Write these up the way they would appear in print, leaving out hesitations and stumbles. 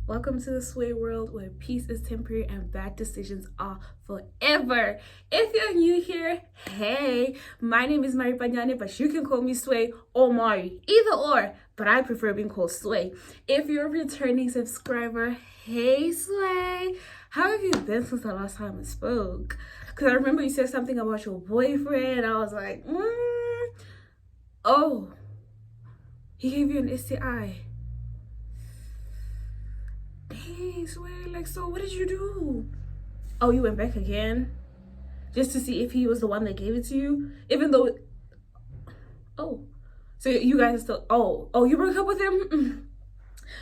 Welcome to the sway world where peace is temporary and bad decisions are forever. If you're new here, hey, my name is Maripanyane, but you can call me Sway or Mari, either or, but I prefer being called Sway. If you're a returning subscriber, hey Sway, how have you been since the last time we spoke? Because I remember you said something about your boyfriend. I was like, oh, he gave you an STI. Hey, Sway, like, so what did you do? Oh, you went back again? Just to see if he was the one that gave it to you? Even though, oh, so you guys are still, you broke up with him?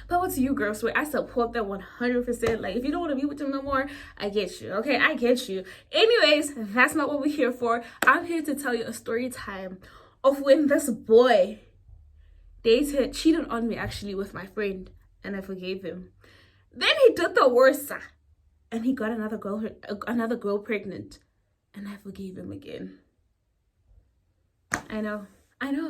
But what's you, girl? Sway, I support that 100%. Like, if you don't want to be with him no more, I get you, okay? I get you. Anyways, that's not what we're here for. I'm here to tell you a story time of when this boy cheated on me, actually, with my friend, and I forgave him. Then he did the worst, and he got another girl pregnant, and I forgave him again. I know,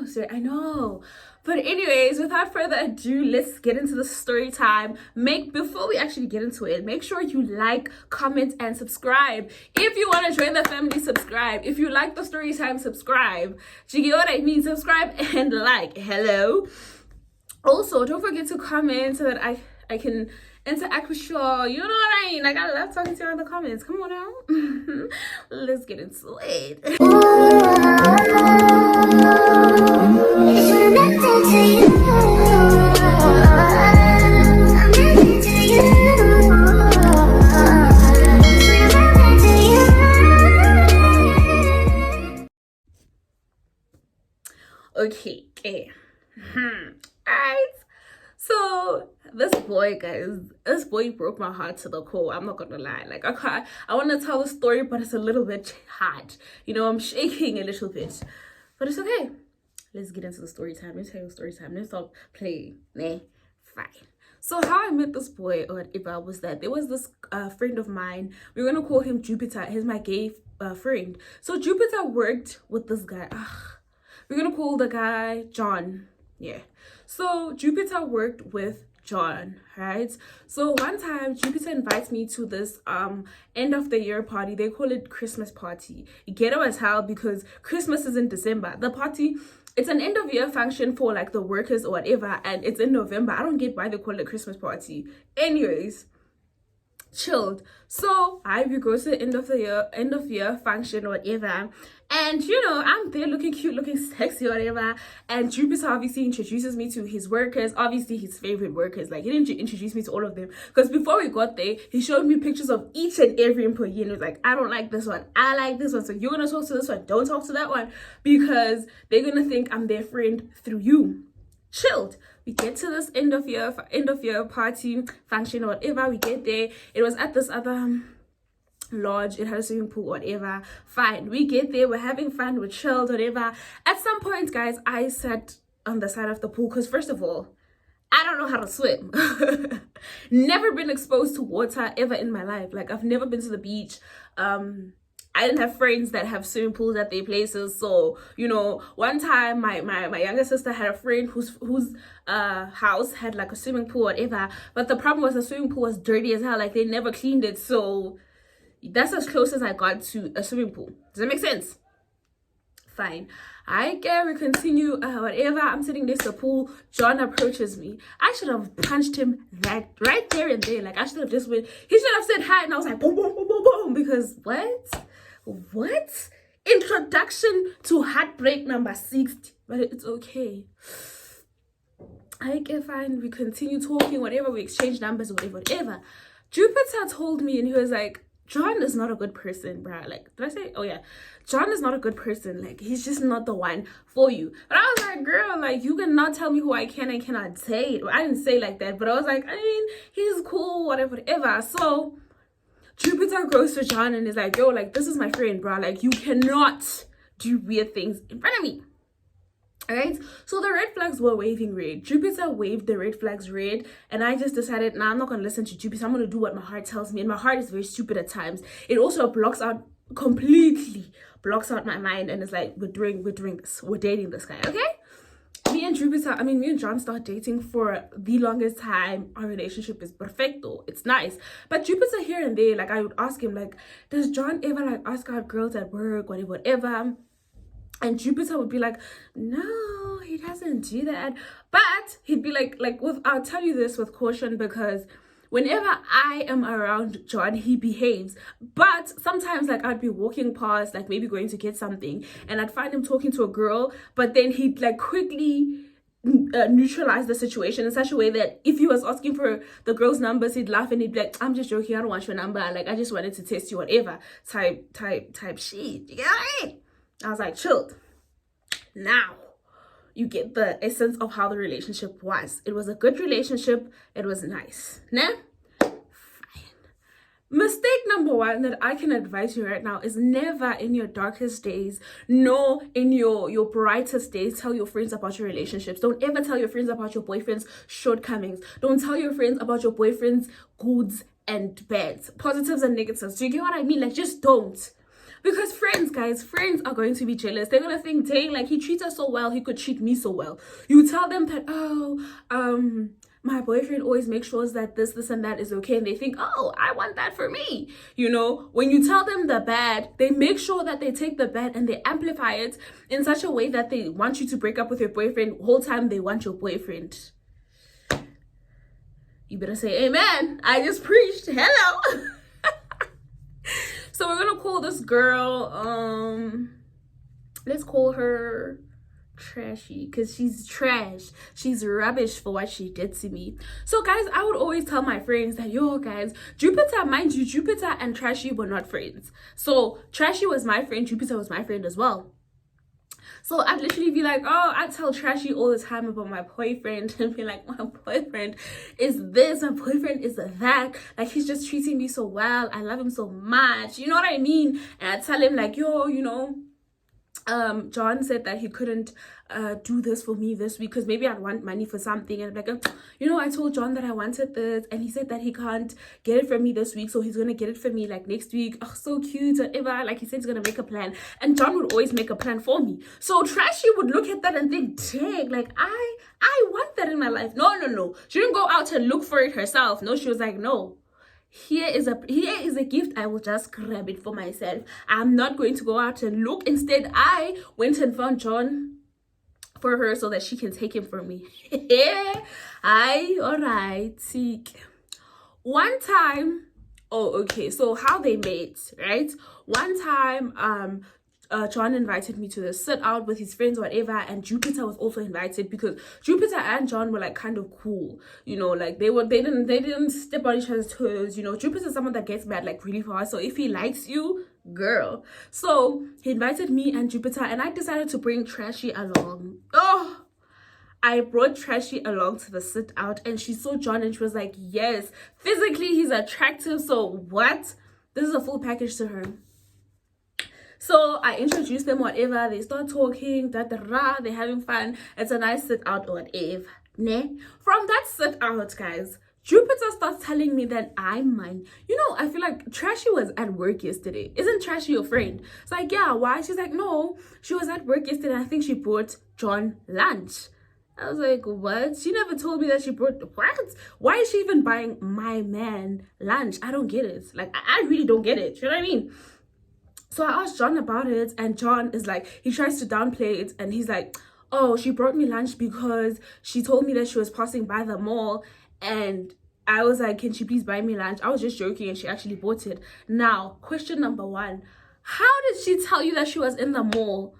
sir, I know. But anyways, without further ado, let's get into the story time. Before we actually get into it, make sure you like, comment, and subscribe. If you want to join the family, subscribe. If you like the story time, subscribe. Do you get what I mean? Subscribe and like. Hello. Also, don't forget to comment so that I can interact with y'all. You know what I mean? Like, I love talking to you in the comments. Come on now. Let's get into it. Okay. Alright. So this boy broke my heart to the core. I'm not gonna lie. Like, I want to tell the story, but it's a little bit hard. You know, I'm shaking a little bit, but it's okay. Let's get into the story time. Let's tell you the story time. Let's stop playing. Fine. So how I met this boy, or whatever, was that there was this friend of mine. We're gonna call him Jupiter. He's my gay friend. So Jupiter worked with this guy. We're gonna call the guy John. Yeah. So Jupiter worked with John, right? So one time Jupiter invites me to this end of the year party. They call it Christmas party. Ghetto as hell because Christmas is in December. The party, it's an end of year function for like the workers or whatever, and it's in November. I don't get why they call it Christmas party. Anyways, chilled. So we go to the end of year function or whatever, and you know, I'm there looking cute, looking sexy or whatever, and Jupiter obviously introduces me to his workers, obviously his favorite workers. Like, he didn't introduce me to all of them, because before we got there, he showed me pictures of each and every employee, and he was like, I don't like this one, I like this one, so you're gonna talk to this one, don't talk to that one, because they're gonna think I'm their friend through you. Chilled. We get to this end of year party function or whatever. We get there. It was at this other lodge. It had a swimming pool, whatever. Fine. We get there. We're having fun. We're chilled, whatever. At some point, guys, I sat on the side of the pool because, first of all, I don't know how to swim. Never been exposed to water ever in my life. Like, I've never been to the beach. I didn't have friends that have swimming pools at their places. So, you know, one time my younger sister had a friend whose house had like a swimming pool, whatever. But the problem was the swimming pool was dirty as hell. Like, they never cleaned it. So that's as close as I got to a swimming pool. Does that make sense? Fine. We continue, whatever. I'm sitting next to the pool. John approaches me. I should have punched him right there and there. Like, I should have just went. He should have said hi, and I was like, boom, boom, boom, boom, boom. Because what? Introduction to Heartbreak number 60. But it's okay. Fine. We continue talking, whatever. We exchange numbers, whatever. Jupiter told me, and he was like, John is not a good person, bruh. Like, did I say? Oh, yeah. John is not a good person. Like, he's just not the one for you. But I was like, girl, like, you cannot tell me who I can and cannot date. I didn't say like that, but I was like, I mean, he's cool, whatever. So Jupiter goes to John and is like, yo, like, this is my friend, bruh. Like, you cannot do weird things in front of me. Alright, so the red flags were waving red. Jupiter waved the red flags red, and I just decided, nah, I'm not gonna listen to Jupiter. I'm gonna do what my heart tells me, and my heart is very stupid at times. It also completely blocks out my mind, and it's like, we're doing this, we're dating this guy. Okay, me me and John start dating for the longest time. Our relationship is perfecto. It's nice. But Jupiter here and there, like I would ask him, like, does John ever like ask out girls at work, whatever? And Jupiter would be like, no, he doesn't do that. But he'd be like I'll tell you this with caution, because whenever I am around John, he behaves. But sometimes, like, I'd be walking past, like, maybe going to get something, and I'd find him talking to a girl, but then he'd, like, quickly neutralize the situation in such a way that if he was asking for the girl's numbers, he'd laugh and he'd be like, I'm just joking, I don't want your number, like, I just wanted to test you, whatever, type shit. You get what I mean? I was like, chilled. Now you get the essence of how the relationship was. It was a good relationship. It was nice. Nah? Fine. Mistake number one that I can advise you right now is never in your darkest days, nor in your brightest days, tell your friends about your relationships. Don't ever tell your friends about your boyfriend's shortcomings. Don't tell your friends about your boyfriend's goods and bads, positives and negatives. Do you get what I mean? Like, just don't. Because friends are going to be jealous. They're going to think, dang, like, he treats us so well, he could treat me so well. You tell them that, my boyfriend always makes sure that this and that is okay. And they think, oh, I want that for me. You know, when you tell them the bad, they make sure that they take the bad and they amplify it in such a way that they want you to break up with your boyfriend. The whole time they want your boyfriend. You better say amen. I just preached. Hello. So we're gonna call this girl, let's call her Trashy, because she's trash. She's rubbish for what she did to me. So guys, I would always tell my friends that, yo guys, Jupiter, mind you, Jupiter and Trashy were not friends. So Trashy was my friend, Jupiter was my friend as well. So I'd literally be like, oh, I tell Trashy all the time about my boyfriend, and be like, my boyfriend is this, my boyfriend is that. Like, he's just treating me so well. I love him so much. You know what I mean? And I tell him, like, yo, you know, John said that he couldn't do this for me this week because maybe I'd want money for something, and I'm like, you know, I told John that I wanted this, and he said that he can't get it from me this week, so he's gonna get it for me like next week. Oh, so cute, whatever. Like, he said he's gonna make a plan, and John would always make a plan for me. So Trashy would look at that and think, dang, like, I want that in my life. No, she didn't go out and look for it herself. No, she was like, no, here is a gift, I will just grab it for myself. I'm not going to go out and look. Instead, I went and found John for her so that she can take him from me. All right. One time, so how they met, right? One time, John invited me to the sit out with his friends or whatever, and Jupiter was also invited because Jupiter and John were like kind of cool, you know, like they didn't step on each other's toes. You know, Jupiter's someone that gets mad like really fast, so if he likes you, girl. So he invited me and Jupiter, and I decided to bring Trashy along. I brought Trashy along to the sit out, and she saw John and she was like, yes, physically he's attractive, so what? This is a full package to her. So I introduced them, whatever. They start talking, they're having fun. It's a nice sit out or whatever. Ne? From that sit out, guys, Jupiter starts telling me that I'm mine. You know, I feel like Trashy was at work yesterday. Isn't Trashy your friend? It's like, yeah, why? She's like, no, she was at work yesterday. I think she brought John lunch. I was like, what? She never told me that she brought, what? Why is she even buying my man lunch? I don't get it. Like, I really don't get it. You know what I mean? So I asked John about it, and John is like, he tries to downplay it, and he's like, oh, she brought me lunch because she told me that she was passing by the mall, and I was like, can she please buy me lunch? I was just joking, and she actually bought it. Now, question number one, how did she tell you that she was in the mall?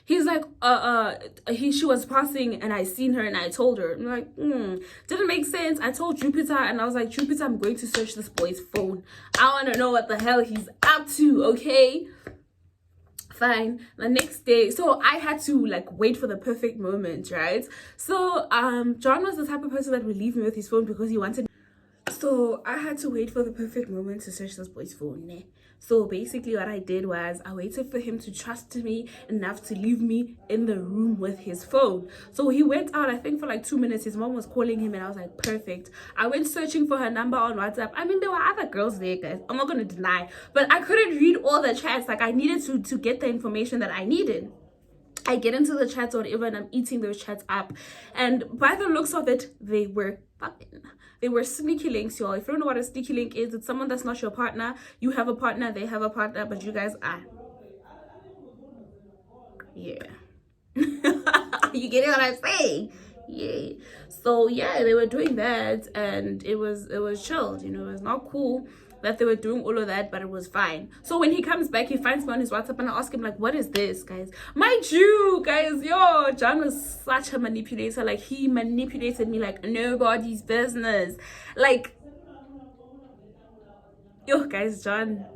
He's like, she was passing and I seen her and I told her. I'm like, didn't make sense. I told Jupiter, and I was like, Jupiter, I'm going to search this boy's phone. I want to know what the hell he's up to, okay? Fine. The next day, so I had to like wait for the perfect moment, right? So John was the type of person that would leave me with his phone because he wanted. So I had to wait for the perfect moment to search this boy's phone. Ne? So basically what I did was I waited for him to trust me enough to leave me in the room with his phone. So he went out, I think for like 2 minutes. His mom was calling him and I was like, perfect. I went searching for her number on WhatsApp. I mean, there were other girls there, guys. I'm not going to deny. But I couldn't read all the chats. Like, I needed to get the information that I needed. I get into the chats or whatever, and I'm eating those chats up. And by the looks of it, they were fucking. They were sneaky links, y'all. If you don't know what a sneaky link is, it's someone that's not your partner. You have a partner, they have a partner, but you guys are. Yeah. You get what I'm saying? Yeah. So yeah, they were doing that, and it was chilled. You know, it was not cool that they were doing all of that, but it was fine. So when he comes back, he finds me on his WhatsApp, and I ask him like, what is this, guys? Mind you, guys, yo, John was such a manipulator. Like, he manipulated me like nobody's business. Like, yo, guys, John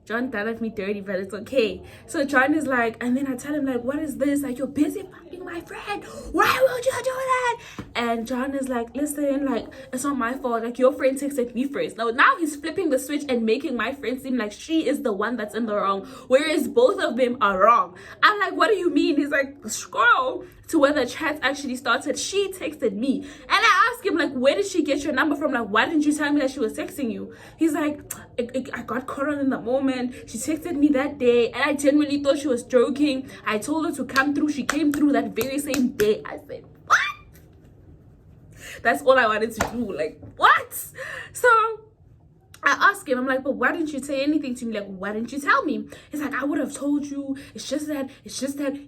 thought of me dirty, but it's okay. So John is like, and then I tell him like, what is this? Like, you're busy fucking my friend. Why would you do that? And John is like, listen, like, it's not my fault. Like, your friend texted me first. Now he's flipping the switch and making my friend seem like she is the one that's in the wrong, whereas both of them are wrong. I'm like, what do you mean? He's like, scroll to where the chat actually started. She texted me, and I asked him like, where did she get your number from? Like, why didn't you tell me that she was texting you? He's like, I got caught on in the moment. She texted me that day, and I genuinely thought she was joking. I told her to come through. She came through that very same day. I said, what? That's all I wanted to do. Like, what? So I asked him, I'm like, but why didn't you say anything to me? Like, why didn't you tell me? He's like, I would have told you. It's just that,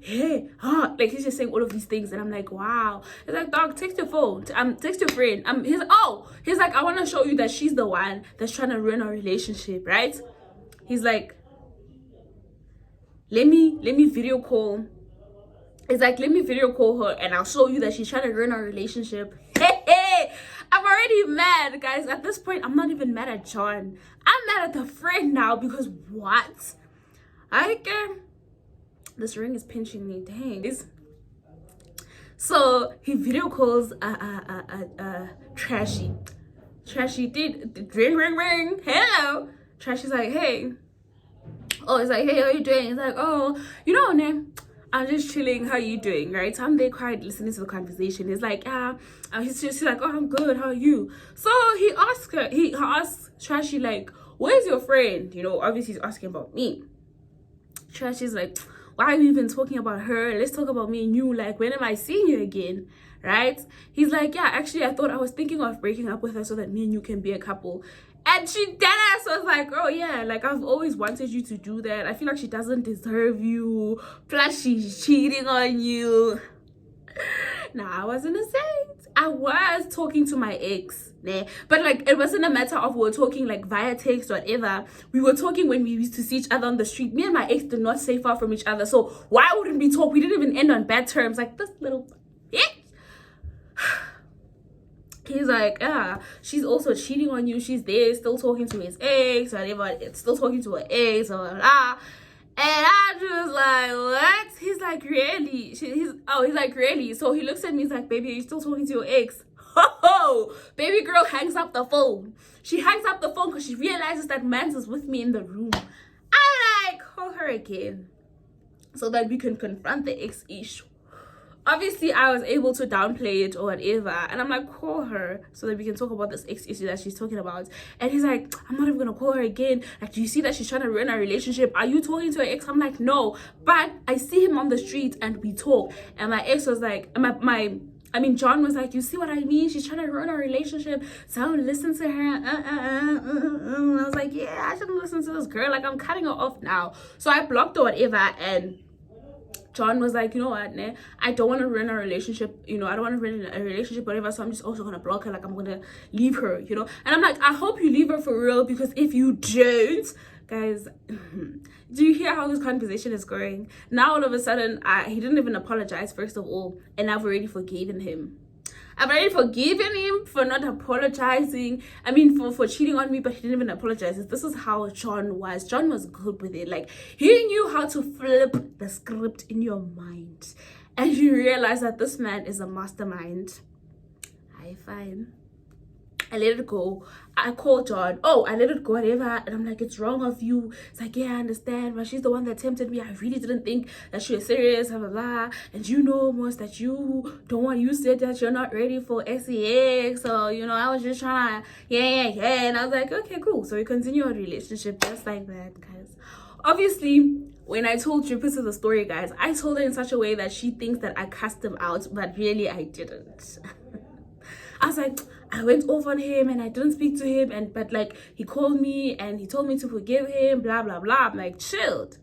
hey, like, he's just saying all of these things. And I'm like, wow. He's like, dog, text your phone. Text your friend. He's like, I want to show you that she's the one that's trying to ruin our relationship, right? He's like, let me video call. It's like, let me video call her and I'll show you that she's trying to ruin our relationship. Hey, I'm already mad, guys. At this point, I'm not even mad at John. I'm mad at the friend now because what? This ring is pinching me. Dang. So he video calls Trashy. Trashy did ring. Hello. Trashy's like, hey. Oh, it's like, hey, how you doing? It's like, oh, you know, name. I'm just chilling. How you doing? Right? So I'm there quiet listening to the conversation. It's like, she's like, oh, I'm good. How are you? So he asks Trashy, like, where's your friend? You know, obviously he's asking about me. Trashy's like, why are you even talking about her? Let's talk about me and you. Like, when am I seeing you again? Right? He's like, yeah, actually, I thought I was thinking of breaking up with her so that me and you can be a couple. And she deadass was like, oh yeah, like, I've always wanted you to do that. I feel like she doesn't deserve you. Plus, she's cheating on you. Now, I wasn't a saint. I was talking to my ex. But like, it wasn't a matter of we were talking like via text or whatever. We were talking when we used to see each other on the street. Me and my ex did not stay far from each other. So why wouldn't we talk? We didn't even end on bad terms. Like, this little bitch. He's like, she's also cheating on you. She's there still talking to his ex, whatever. It's still talking to her ex, blah, blah, blah. And I just like, what? He's like, really? He's like, really? So he looks at me, he's like, baby, are you still talking to your ex? Ho! Baby girl hangs up the phone. She hangs up the phone because she realizes that Mans is with me in the room. I'm like, call her again so that we can confront the ex issue. Obviously, I was able to downplay it or whatever. And I'm like, call her so that we can talk about this ex issue that she's talking about. And he's like, I'm not even going to call her again. Like, do you see that she's trying to ruin our relationship? Are you talking to her ex? I'm like, no. But I see him on the street and we talk. And my ex was like, John was like, you see what I mean? She's trying to ruin our relationship. So I don't listen to her. I was like, yeah, I shouldn't listen to this girl. Like, I'm cutting her off now. So I blocked her whatever. And John was like, you know what, I don't want to ruin a relationship, I don't want to ruin a relationship, whatever, so I'm just also going to block her, like, I'm going to leave her, And I'm like, I hope you leave her for real, because if you don't, guys, do you hear how this conversation is going? Now, all of a sudden, he didn't even apologize, first of all, and I've already forgiven him. I've already forgiven him for not apologizing. For cheating on me, but he didn't even apologize. This is how John was. John was good with it. Like, he knew how to flip the script in your mind. And you realize that this man is a mastermind. Fine. I let it go. I called John. I let it go, whatever. And I'm like, it's wrong of you. It's like, yeah, I understand. But she's the one that tempted me. I really didn't think that she was serious, blah, blah, blah. And you know almost that you don't want, you said that you're not ready for sex. So, I was just trying to, yeah. And I was like, okay, cool. So we continue our relationship just like that, guys. Obviously, when I told Jupiter the story, guys, I told her in such a way that she thinks that I cussed him out, but really I didn't. I was like, I went off on him and I didn't speak to him, but like he called me and he told me to forgive him, blah blah blah. I'm like, chilled.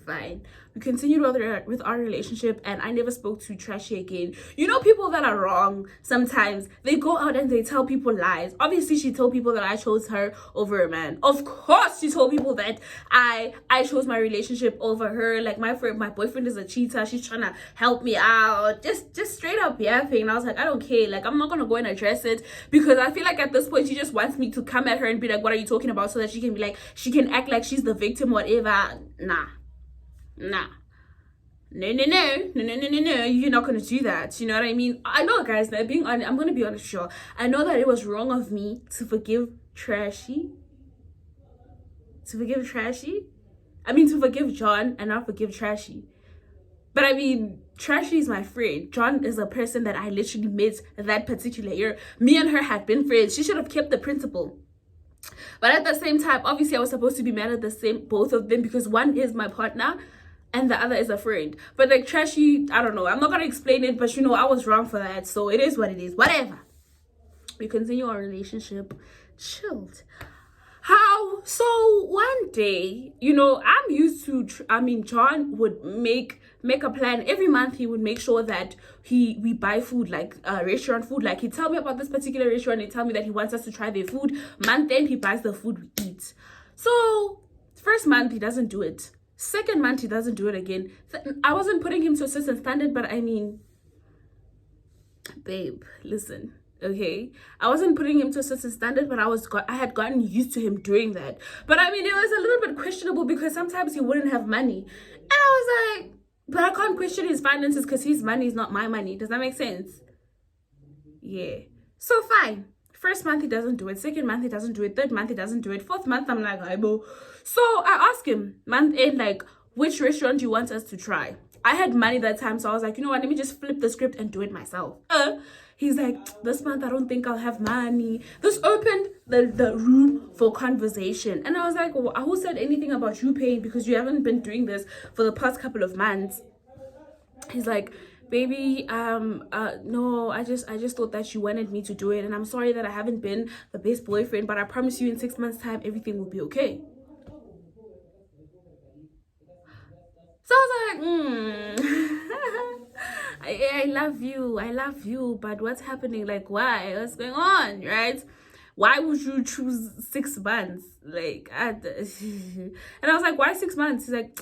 Fine. We continued with our relationship and I never spoke to Trashy again. You know, people that are wrong sometimes, they go out and they tell people lies. Obviously, she told people that I chose her over a man. Of course, she told people that I chose my relationship over her. Like my boyfriend is a cheater. She's trying to help me out. Just straight up yapping. And I was like, I don't care. Like, I'm not gonna go and address it because I feel like at this point she just wants me to come at her and be like, what are you talking about? So that she can be like, she can act like she's the victim, whatever. Nah. No, you're not gonna do that. You know what I mean? I know, guys, that I'm gonna be honest, sure, I know that it was wrong of me to forgive Trashy. I mean, to forgive John and not forgive Trashy. But I mean, Trashy is my friend. John is a person that I literally met that particular year. Me and her had been friends. She should have kept the principle. But at the same time, obviously I was supposed to be mad at both of them because one is my partner and the other is a friend. But like Trashy, I don't know, I'm not gonna explain it, but you know, I was wrong for that, so it is what it is. Whatever. We continue our relationship, chilled. So one day, you know, I'm used to John would make a plan every month. He would make sure that we buy food, like restaurant food. Like he'd tell me about this particular restaurant, he'd tell me that he wants us to try their food. Month end, he buys the food we eat. So first month he doesn't do it, second month he doesn't do it again. I wasn't putting him to a certain standard, but I mean, babe, listen, okay, I wasn't putting him to a certain standard, but I had gotten used to him doing that. But I mean, it was a little bit questionable because sometimes he wouldn't have money, and I was like, but I can't question his finances because his money is not my money. Does that make sense? Yeah. So fine, first month he doesn't do it, second month he doesn't do it, third month he doesn't do it, fourth month I'm like, Aibo. So I asked him month end, like, which restaurant do you want us to try? I had money that time, so I was like, you know what, let me just flip the script and do it myself. He's like, this month I don't think I'll have money. This opened the room for conversation. And I was like, well, who said anything about you paying because you haven't been doing this for the past couple of months? He's like, baby, no, I just thought that you wanted me to do it, and I'm sorry that I haven't been the best boyfriend, but I promise you in 6 months time everything will be okay. So I was like, I love you, but what's happening? Like, why? What's going on, right? Why would you choose 6 months? Like, and I was like, why 6 months? He's like,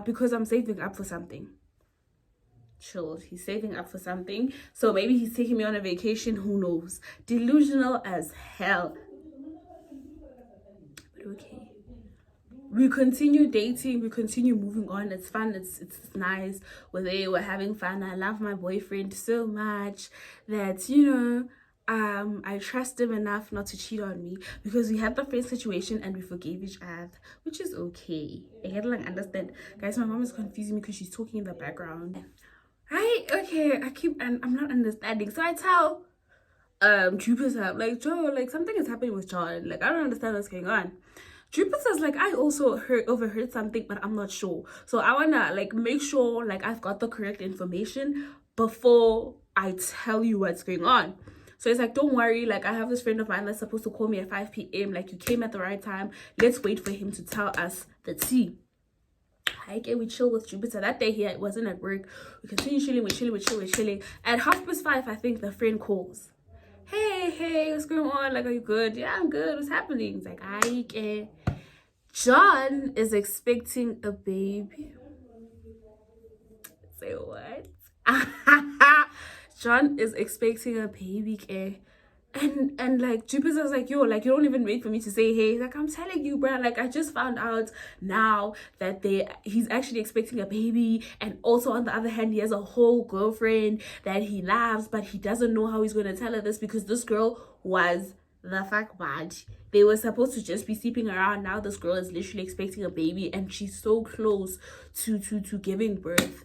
because I'm saving up for something. Chilled. He's saving up for something, so maybe he's taking me on a vacation. Who knows? Delusional as hell. But okay. We continue dating, we continue moving on. It's fun, it's nice. We're having fun. I love my boyfriend so much that, you know, I trust him enough not to cheat on me because we had the friend situation and we forgave each other, which is okay. I had to understand. Guys, my mom is confusing me because she's talking in the background. Right? Okay, I'm not understanding. So I tell Jupiter, like, Joe, like, something is happening with John. Like, I don't understand what's going on. Jupiter's like, I also overheard something, but I'm not sure. So I wanna like make sure like I've got the correct information before I tell you what's going on. So it's like, don't worry, like I have this friend of mine that's supposed to call me at 5 p.m. Like, you came at the right time. Let's wait for him to tell us the tea. Okay, we chill with Jupiter. That day he wasn't at work. We continue chilling, we're chilling. At 5:30, I think the friend calls. Hey, what's going on? Like, are you good? Yeah, I'm good. What's happening? It's like, John is expecting a baby. Say what? John is expecting a baby, and like Jupiter's like, yo, like, you don't even wait for me to say hey. Like, I'm telling you, bro, like, I just found out now that he's actually expecting a baby, and also on the other hand, he has a whole girlfriend that he loves, but he doesn't know how he's gonna tell her this because this girl was the fuck bad. They were supposed to just be sleeping around. Now this girl is literally expecting a baby and she's so close to giving birth.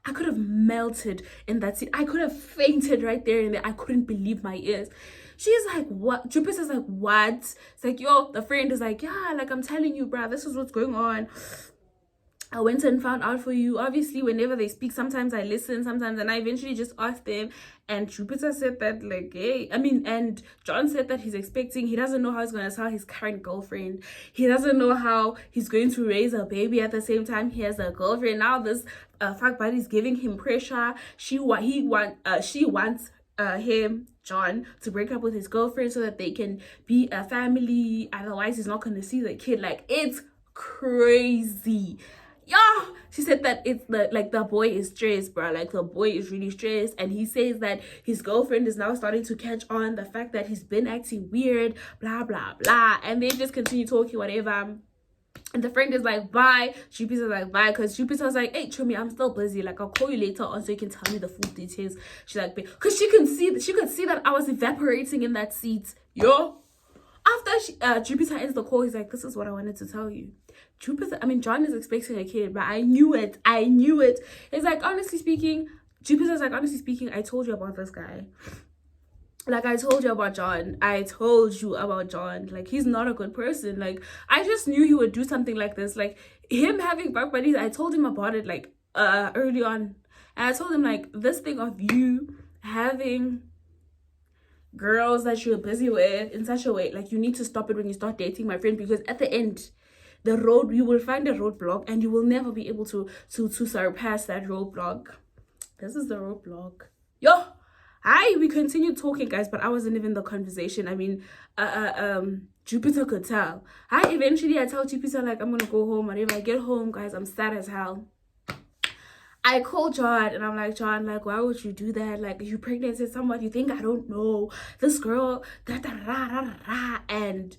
I could have melted in that scene. I could have fainted right there and there. I couldn't believe my ears. She's like, what? Jupiter's like, what? It's like, yo, the friend is like, yeah, like I'm telling you, bruh, this is what's going on. I went and found out for you. Obviously, whenever they speak, sometimes I listen, sometimes, and I eventually just asked them. And Jupiter said that, like, hey, and John said that he's expecting, he doesn't know how he's going to tell his current girlfriend. He doesn't know how he's going to raise a baby at the same time he has a girlfriend. Now this fuck buddy's giving him pressure. She wants him, John, to break up with his girlfriend so that they can be a family. Otherwise, he's not going to see the kid. Like, it's crazy. Yeah, she said that it's the boy is stressed, bro. Like the boy is really stressed, and he says that his girlfriend is now starting to catch on the fact that he's been acting weird, blah blah blah, and they just continue talking whatever. And the friend is like, bye. Jupiter's like, bye, because Jupiter's like, hey, Chumi, I'm still busy. Like, I'll call you later on so you can tell me the full details. She's like, because she could see that I was evaporating in that seat. Yo. After Jupiter ends the call, he's like, this is what I wanted to tell you. John is expecting a kid, but I knew it. It's like, honestly speaking, Jupiter's like, honestly speaking, I told you about this guy. Like, I told you about John. Like, he's not a good person. Like, I just knew he would do something like this. Like, him having bug buddies, I told him about it, like, early on. And I told him, like, this thing of you having girls that you're busy with in such a way, like, you need to stop it when you start dating my friend, because at the end, you will find a roadblock and you will never be able to surpass that roadblock. This is the roadblock. Yo, we continued talking, guys, but I wasn't even in the conversation. Jupiter could tell. I tell Jupiter, like, I'm gonna go home. And if I get home, guys, I'm sad as hell. I called John and I'm like, John, like, why would you do that? Like, you pregnant with someone you think I don't know. This girl, da da da da da. And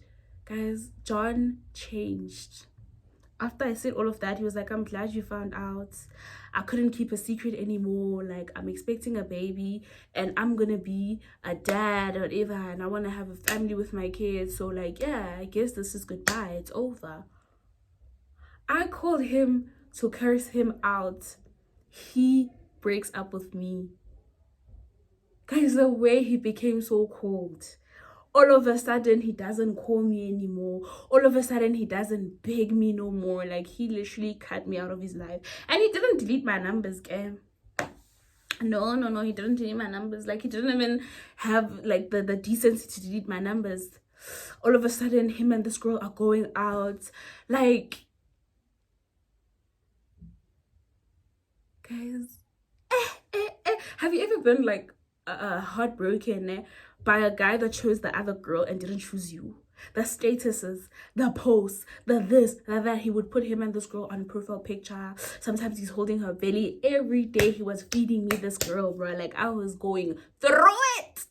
guys, John changed. After I said all of that, he was like, I'm glad you found out. I couldn't keep a secret anymore. Like, I'm expecting a baby and I'm gonna be a dad or whatever, and I want to have a family with my kids. So, like, yeah, I guess this is goodbye. It's over. I called him to curse him out. He breaks up with me. Guys, the way he became so cold. All of a sudden, he doesn't call me anymore. All of a sudden, he doesn't beg me no more. Like, he literally cut me out of his life. And he didn't delete my numbers, okay? No, he didn't delete my numbers. Like, he didn't even have, like, the decency to delete my numbers. All of a sudden, him and this girl are going out. Like, guys, have you ever been, like, heartbroken, by a guy that chose the other girl and didn't choose you? The statuses, the posts, the this, the that. He would put him and this girl on profile picture. Sometimes he's holding her belly. Every day he was feeding me this girl, bro. Like, I was going through it.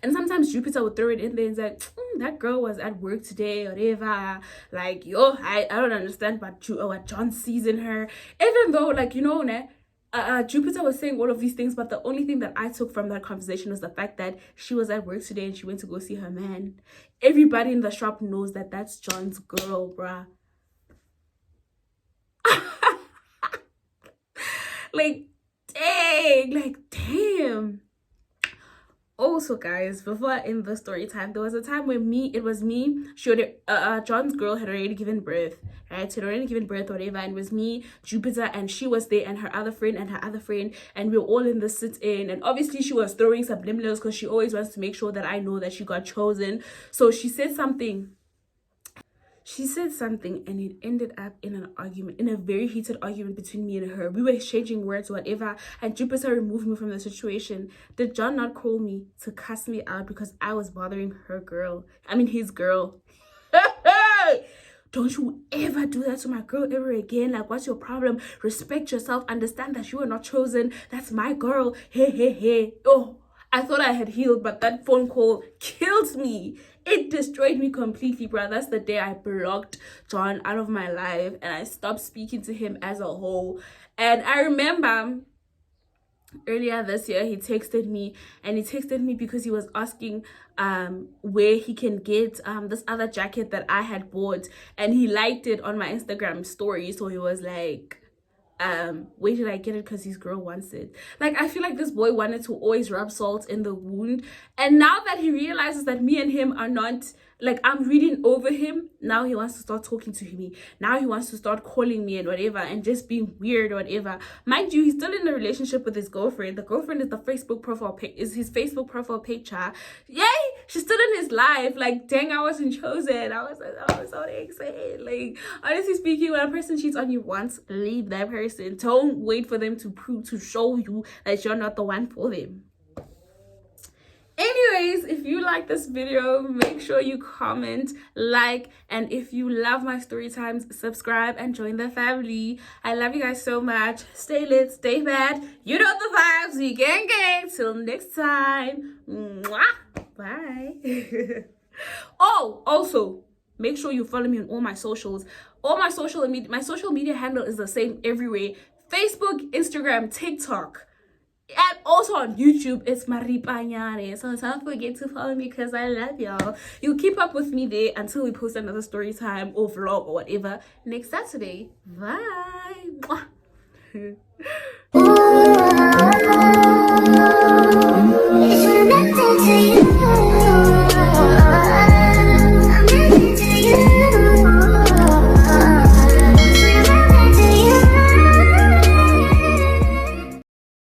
And sometimes Jupiter would throw it in there and say, that girl was at work today or whatever. Like, yo, I don't understand what John sees in her. Even though, like, you know, Jupiter was saying all of these things, but the only thing that I took from that conversation was the fact that she was at work today and she went to go see her man. Everybody in the shop knows that that's John's girl, bruh. Like, damn. Also, guys, before I end the story time, there was a time where John's girl had already given birth, right? She had already given birth or whatever, and it was me, Jupiter, and she was there, and her other friend, and we were all in the sit-in, and obviously she was throwing subliminals because she always wants to make sure that I know that she got chosen. So she said something, and it ended up in an argument, in a very heated argument between me and her. We were exchanging words, whatever, and Jupiter removed me from the situation. Did John not call me to cuss me out because I was bothering his girl? Don't you ever do that to my girl ever again. Like, what's your problem? Respect yourself. Understand that you are not chosen. That's my girl. Hey. Oh, I thought I had healed, but that phone call killed me. It destroyed me completely, bro. That's the day I blocked John out of my life and I stopped speaking to him as a whole. And I remember earlier this year, he texted me because he was asking where he can get this other jacket that I had bought, and he liked it on my Instagram story. So he was like, where did I get it? Because his girl wants it. Like, I feel like this boy wanted to always rub salt in the wound, and now that he realizes that me and him are not, like, I'm reading over him, now he wants to start talking to me. Now he wants to start calling me and whatever, and just being weird or whatever. Mind you, he's still in a relationship with his girlfriend. The girlfriend is his Facebook profile picture. Yay! She's still in his life. Like, dang, I wasn't chosen. I was so excited. Like, honestly speaking, when a person cheats on you once, leave that person. Don't wait for them to show you that you're not the one for them. Anyways, if you like this video, make sure you comment, like, and if you love my story times, subscribe and join the family. I love you guys so much. Stay lit, stay bad. You know the vibes. We gang. Till next time. Mwah. Bye. Oh, also, make sure you follow me on all my socials. My social media handle is the same everywhere. Facebook, Instagram, TikTok. And also on YouTube, it's Maripanyane. So don't forget to follow me because I love y'all. You keep up with me there until we post another story time or vlog or whatever next Saturday. Bye.